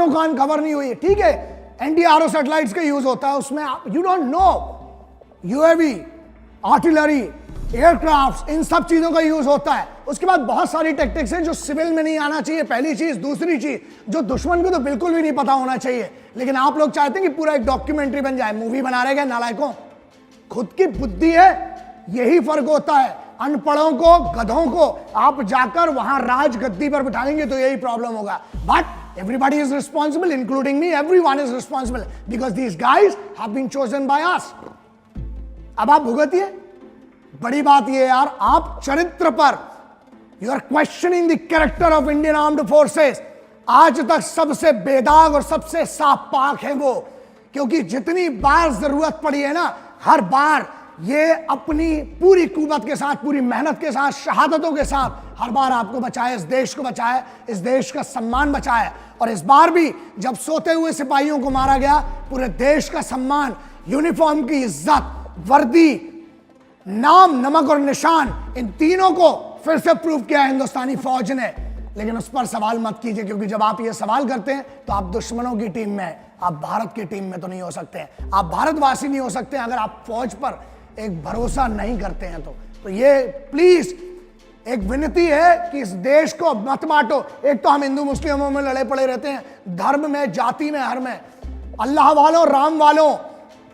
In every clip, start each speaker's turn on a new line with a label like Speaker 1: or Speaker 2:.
Speaker 1: आंख कान कवर नहीं हुई है, ठीक है, एंटी-आरओ सैटेलाइट्स का यूज होता है उसमें, you don't know, UAV, artillery, aircraft, इन सब चीजों का यूज होता है। उसके बाद बहुत सारी टेक्टिक्स हैं जो सिविल में नहीं आना चाहिए, पहली चीज। दूसरी चीज, जो दुश्मन को तो बिल्कुल भी नहीं पता होना चाहिए, लेकिन आप लोग चाहते हैं कि पूरा एक डॉक्यूमेंट्री बन जाए, मूवी बना रहे हैं नालायकों। खुद की बुद्धि है, यही फर्क होता है। अनपढ़ों को, गधों को आप जाकर वहां राज गद्दी पर बिठाएंगे तो यही प्रॉब्लम होगा। But everybody is responsible, including me, everyone is responsible because these guys have been chosen by us. अब आप भुगतिए। बड़ी बात यह यार, आप चरित्र पर, you are questioning the character of Indian armed forces. आज तक सबसे बेदाग और सबसे साफ पाक है वो, क्योंकि जितनी बार जरूरत पड़ी है ना, हर बार ये अपनी पूरी कुव्वत के साथ, पूरी मेहनत के साथ, शहादतों के साथ हर बार आपको बचाया, इस देश को बचाया, इस देश का सम्मान बचाया। और इस बार भी जब सोते हुए सिपाहियों को मारा गया, पूरे देश का सम्मान, यूनिफॉर्म की इज्जत, वर्दी, नाम, नमक और निशान, इन तीनों को फिर से प्रूव किया हिंदुस्तानी फौज ने। लेकिन उस पर सवाल मत कीजिए, क्योंकि जब आप ये सवाल करते हैं तो आप दुश्मनों की टीम में हैं, आप भारत की टीम में तो नहीं हो सकते हैं। आप भारतवासी नहीं हो सकते अगर आप फौज पर एक भरोसा नहीं करते हैं तो ये प्लीज एक विनती है कि इस देश को मत बांटो। एक तो हम हिंदू मुस्लिमों में लड़े पड़े रहते हैं, धर्म में, जाति में, हर में। अल्लाह वालों, राम वालों,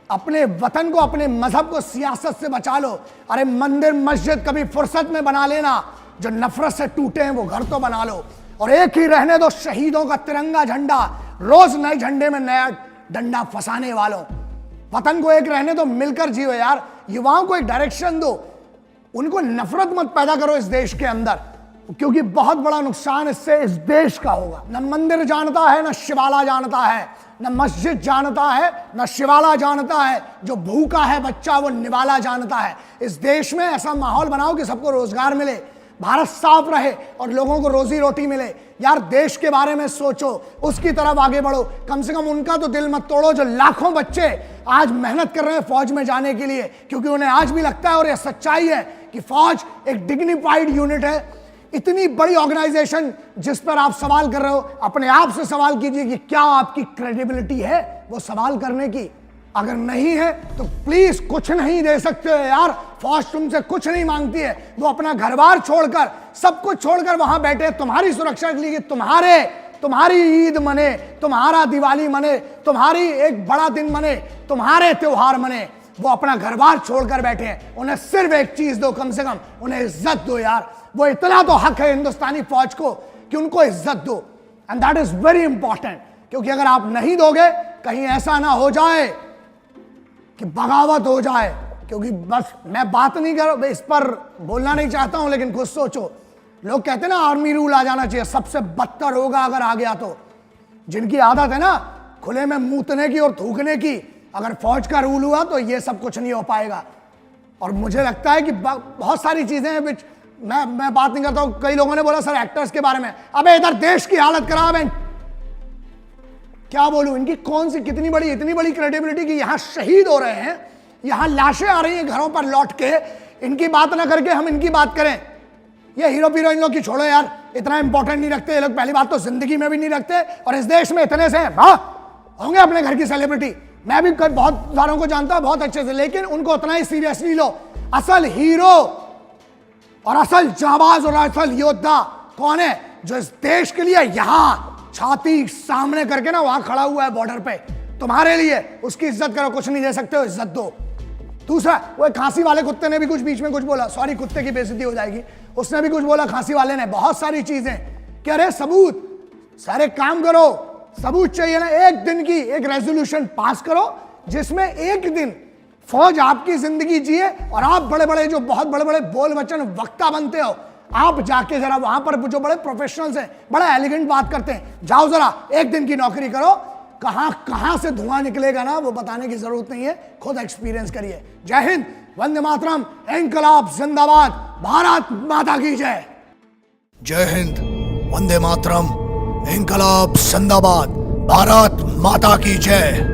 Speaker 1: अपने वतन को, अपने मजहब को सियासत से बचा लो। अरे मंदिर मस्जिद कभी फुर्सत में बना लेना, जो नफरत से टूटे हैं वो घर तो बना लो। और एक ही रहने दो शहीदों का तिरंगा झंडा, रोज नए झंडे में नया डंडा फंसाने वालों। वतन को एक रहने दो, मिलकर जियो यार। युवाओं को एक डायरेक्शन दो, उनको नफरत मत पैदा करो इस देश के अंदर, क्योंकि बहुत बड़ा नुकसान इससे इस देश का होगा। न मंदिर जानता है, न शिवाला जानता है, न मस्जिद जानता है, न शिवाला जानता है। जो भूखा है बच्चा वो निवाला जानता है। इस देश में ऐसा माहौल बनाओ कि सबको रोजगार मिले, भारत साफ रहे और लोगों को रोजी रोटी मिले। यार देश के बारे में सोचो, उसकी तरफ आगे बढ़ो। कम से कम उनका तो दिल मत तोड़ो, जो लाखों बच्चे आज मेहनत कर रहे हैं फौज में जाने के लिए, क्योंकि उन्हें आज भी लगता है, और यह सच्चाई है, कि फौज एक डिग्निफाइड यूनिट है। इतनी बड़ी ऑर्गेनाइजेशन जिस पर आप सवाल कर रहे हो, अपने आप से सवाल कीजिए कि क्या आपकी क्रेडिबिलिटी है वो सवाल करने की। अगर नहीं है तो प्लीज कुछ नहीं दे सकते हो यार। फौज तुमसे कुछ नहीं मांगती है, वो अपना घर बार छोड़कर, सब कुछ छोड़कर वहां बैठे तुम्हारी सुरक्षा के लिए, तुम्हारी ईद मने, तुम्हारा दिवाली मने, तुम्हारी एक बड़ा दिन मने, तुम्हारे त्योहार मने। वो अपना घर बार छोड़कर बैठे हैं। उन्हें सिर्फ एक चीज दो, कम से कम उन्हें इज्जत दो यार। वो इतना तो हक है हिंदुस्तानी फौज को कि उनको इज्जत दो, and that is very important. क्योंकि अगर आप नहीं दोगे, कहीं ऐसा ना हो जाए कि बगावत हो जाए। क्योंकि बस मैं बात नहीं कर, इस पर बोलना नहीं चाहता हूं, लेकिन खुद सोचो, लोग कहते हैं ना आर्मी रूल आ जाना चाहिए, सबसे बदतर होगा अगर आ गया तो। जिनकी आदत है ना खुले में मूतने की और थूकने की, अगर फौज का रूल हुआ तो ये सब कुछ नहीं हो पाएगा। और मुझे लगता है कि बहुत सारी चीजें हैं विच मैं बात नहीं करता हूं। कई लोगों ने बोला सर एक्टर्स के बारे में, अबे इधर देश की हालत खराब है, क्या बोलूं। इनकी कौन सी इतनी बड़ी क्रेडिबिलिटी कि यहां शहीद हो रहे हैं, यहां लाशें आ रही हैं घरों पर लौट के, इनकी बात ना करके हम इनकी बात करें। ये हीरो हीरोइन लोग की छोड़ो यार, इतना इंपॉर्टेंट नहीं रखते ये लोग, पहली बात तो जिंदगी में भी नहीं रखते। और इस देश में इतने से होंगे अपने घर की सेलिब्रिटी, मैं भी बहुत सारों को जानता हूं बहुत अच्छे से, लेकिन उनको उतना ही सीरियसली लो। असल हीरो और असल जाबाज और असल योद्धा कौन है? जो इस देश के लिए यहां छाती सामने करके ना वहां खड़ा हुआ है बॉर्डर पे तुम्हारे लिए। उसकी इज्जत करो, कुछ नहीं दे सकते हो, इज्जत दो। दूसरा, वो खांसी वाले कुत्ते ने भी कुछ बीच में कुछ बोला, सॉरी कुत्ते की बेइज्जती हो जाएगी, उसने भी कुछ बोला खांसी वाले ने, बहुत सारी चीजें। कह रहे सबूत, सारे काम करो, सबूत चाहिए ना। एक दिन की एक रेजोल्यूशन पास करो जिसमें एक दिन फौज आपकी जिंदगी जिए और आप बड़े बड़े जो बहुत बड़े बड़े बोल वचन वक्ता बनते हो, आप जाके जरा वहां पर जो बड़े प्रोफेशनल्स हैं, बड़ा एलिगेंट बात करते हैं, जाओ जरा एक दिन की नौकरी करो। कहां से धुआं निकलेगा ना वो बताने की जरूरत नहीं है, खुद एक्सपीरियंस करिए। जय हिंद, वंदे मातरम, इंकलाब जिंदाबाद, भारत माता की जय।
Speaker 2: जय हिंद, वंदे मातरम, इंकलाब जिंदाबाद, भारत माता की जय।